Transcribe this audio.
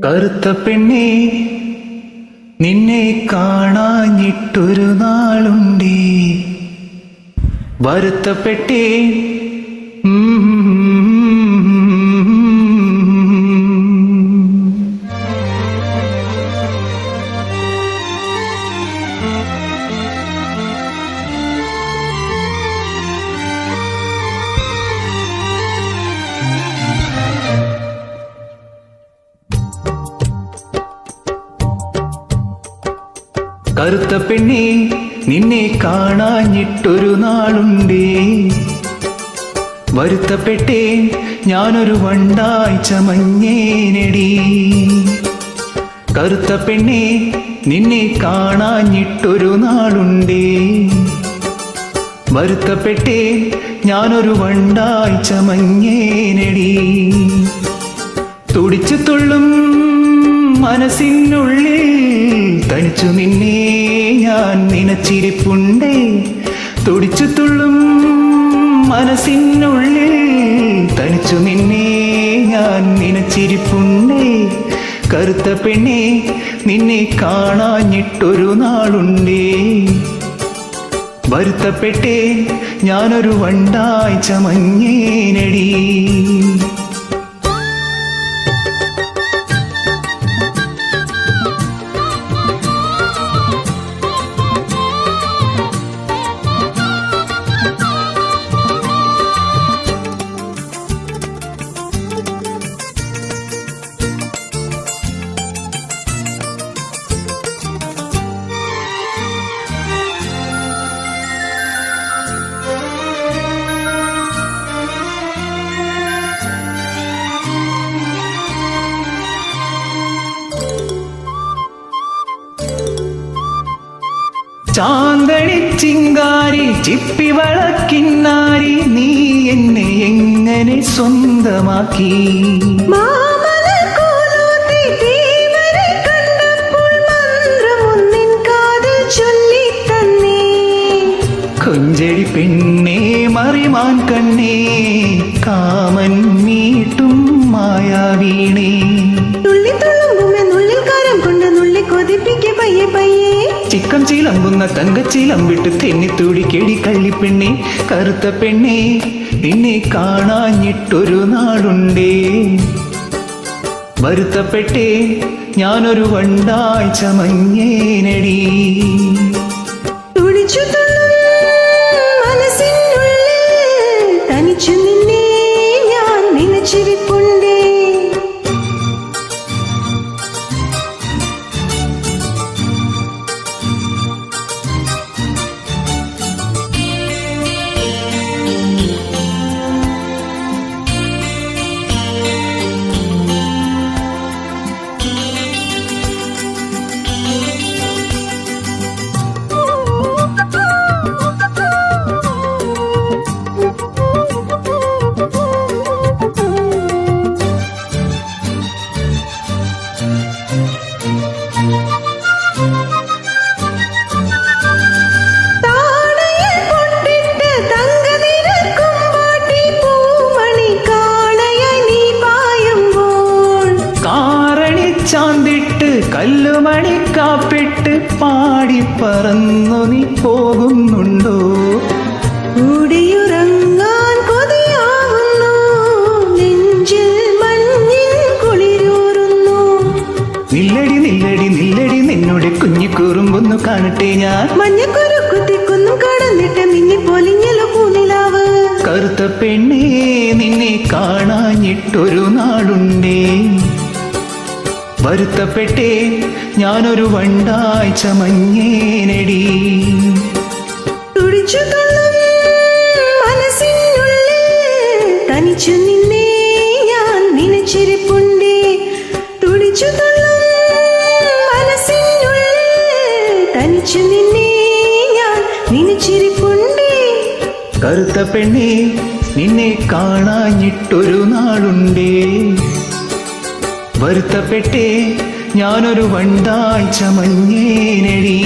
കറുത്ത പെണ്ണേ, നിന്നെ കാണാഞ്ഞിട്ടൊരു നാളുണ്ടേ, വരുത്തപ്പെട്ടേ. കറുത്ത പെണ്ണേ, നിന്നെ കാണാഞ്ഞിട്ടൊരു നാളുണ്ടേ, വരുത്തപ്പെട്ടേ. ഞാനൊരു വണ്ടായി ചമഞ്ഞേനടി. കറുത്ത പെണ്ണേ, നിന്നെ കാണാഞ്ഞിട്ടൊരു നാളുണ്ടേ, വരുത്തപ്പെട്ടേ. ഞാനൊരു വണ്ടായി ചമഞ്ഞേനടി. തുടിച്ചു തുള്ളും മനസ്സിനുള്ളിൽ തനിച്ചു നിന്നെ ഞാൻ നനച്ചിരിപ്പുണ്ടേ. തുടിച്ചു തുള്ളും മനസ്സിനുള്ളിൽ തനിച്ചു നിന്നെ ഞാൻ നനച്ചിരിപ്പുണ്ടേ. കറുത്ത പെണ്ണേ, നിന്നെ കാണാഞ്ഞിട്ടൊരു നാളുണ്ടേ, വരുത്തപ്പെട്ടേ. ഞാനൊരു വണ്ടായി ചമഞ്ഞേനടി. ചാന്തണി ചിങ്കാരി ചിപ്പി വളക്കിന്നാരി, നീ എന്നെ എങ്ങനെ സ്വന്തമാക്കി? കൊഞ്ചടി പെണ്ണേ, മറിമാൻ കണ്ണേ, കാമൻ മീട്ടും മായാവീണേ. ചിക്കം ചീലമ്പുന്ന തങ്കച്ചീലം വിട്ട് തെന്നിത്തൂടി കേടി കള്ളിപ്പെണ്ണേ. കറുത്ത പെണ്ണേ, നിന്നെ കാണാഞ്ഞിട്ടൊരു നാളുണ്ടേ, വരുത്തപ്പെട്ടേ. ഞാനൊരു വണ്ടായി ചമഞ്ഞേനടി. തനിച്ചു നിന്നെ ഞാൻ നനച്ചിരിപ്പുണ്ടേ. ചാന്തിട്ട് കല്ലുമണി കാപ്പിട്ട് പാടി പറന്നു നീ പോകുന്നുണ്ടോ? കൂടിയുറങ്ങാൻ കൊതിയാവുന്നു, നെഞ്ചിൽ മഞ്ഞിൽ കുളിരൂറുന്നു. നില്ലടി നില്ലടി നില്ലടി, നിന്നോട് കുഞ്ഞിക്കൂറുമ്പൊന്നു കാണട്ടെ ഞാൻ. മഞ്ഞക്കുരു കുത്തിക്കൊന്നും കടന്നിട്ട് മിന്നി പൊലിഞ്ഞല്ലോ പൂനിലാവ്. കറുത്ത പെണ്ണേ, നിന്നെ കാണാഞ്ഞിട്ടൊരു നാളുണ്ടേ, വരുത്തപ്പെട്ടേ. ഞാനൊരു വണ്ടായി ചമഞ്ഞേനടി. തുടിച്ചു തുള്ളും മനസ്സിനുള്ളിൽ തനിച്ചു നിന്നെ ഞാൻ നനച്ചിരിപ്പുണ്ടേ. തുടിച്ചു തുള്ളും മനസ്സിനുള്ളിൽ തനിച്ചു നിന്നെ ഞാൻ നനച്ചിരിപ്പുണ്ടേ. കറുത്ത പെണ്ണേ, നിന്നെ കാണാഞ്ഞിട്ടൊരു നാളുണ്ടേ, വരുത്തപ്പെട്ടേ. ഞാനൊരു വണ്ടായി ചമഞ്ഞേനടി.